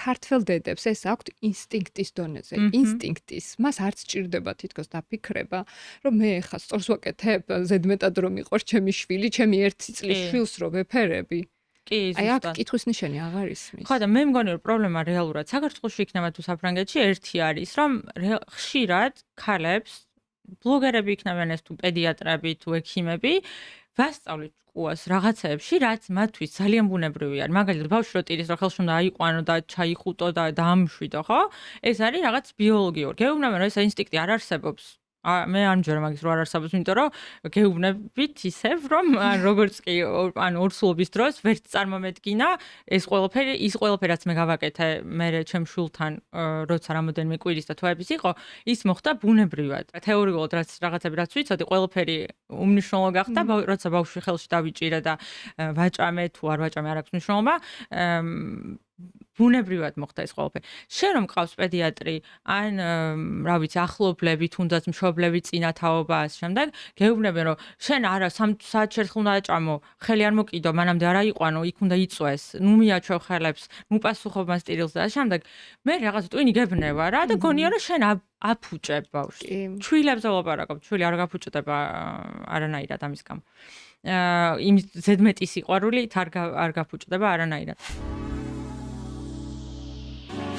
ქართველ დედებს ეს აქვთ ინსტინქტის დონეზე. ინსტინქტის. მას არც ჭირდება თითქოს დაფიქრება, რომ მე ხა სწორს ვაკეთებ, ზედმეტად რომ მიყვარს ჩემი შვილი, ჩემი 1 წლის შვილს რო ვეფერები. კი, აი აქ ზუსტად. კითხვის ნიშანი აღარ ისმის. ხო და მე მგონი რომ პრობლემა რეალურად საქართველოში იქნება თუ საფრანგეთში ერთი არის, რომ ხშირად ქალებს ბლოგერები იქნებიან ეს თუ პედიატრები თუ ექიმები ვასწავლით კუას რაღაცეებში, რაც მათთვის ძალიან ბუნებრივი არის. მაგალითად, ბავშვი რო ტირის, რომ ხელში უნდა აიყვანო და ჩაიხუტო და დაამშვიდო, ხო? ეს არის რაღაც ბიოლოგიური. გეუბნებიან, რომ ეს ინსტინქტი არ არსებობს. მე არ მჯერა მაგის რო არ არსებობს, იმიტომ რომ გეუბნებით ისევ, რომ როგორც კი ორსულობის დროს ვერც წარმომედგინა ეს ყველაფერი რაც მე გავაკეთე მე ჩემ შულთან, როცა რამოდენიმე კვირის და თვეების იყო, ის მოხდა ბუნებრივად. თეორიულად რაღაცები რაც ვიცოდი, ყველაფერი უმნიშვნელო გახდა, როცა ბავშვი ხელში დავიჭირე და ვაჭამე თუ არ ვაჭამე არ აქვს მნიშვნელობა. ბუნებრივად მოხდა ეს ყველაფერი. შენ რომ მყავს პედიატრი, ან რა ვიცი, ახლობლები, თუნდაც მშობლები წინათაობა ამ შემდეგ, გეუბნებიან რომ შენ არა 3 საათში ერთხელ უნდა აჭამო, ხელი არ მოკიდო, მანამდე არ აიყვანო, იქ უნდა იწვეს, ნუ მიაჩვევ ხელებს, ნუ პასუხობ მას ტირილს და ამ შემდეგ მე რაღაც ტვინი გებნევა რა და გონია რომ შენ აფუჭებ ბავშვს. ჩვილებზე ვლაპარაკობ, ჩვილი არ გაფუჭდება არანაირად ამის გამო. იმ ზედმეტი სიყვარულით არ გაფუჭდება არანაირად.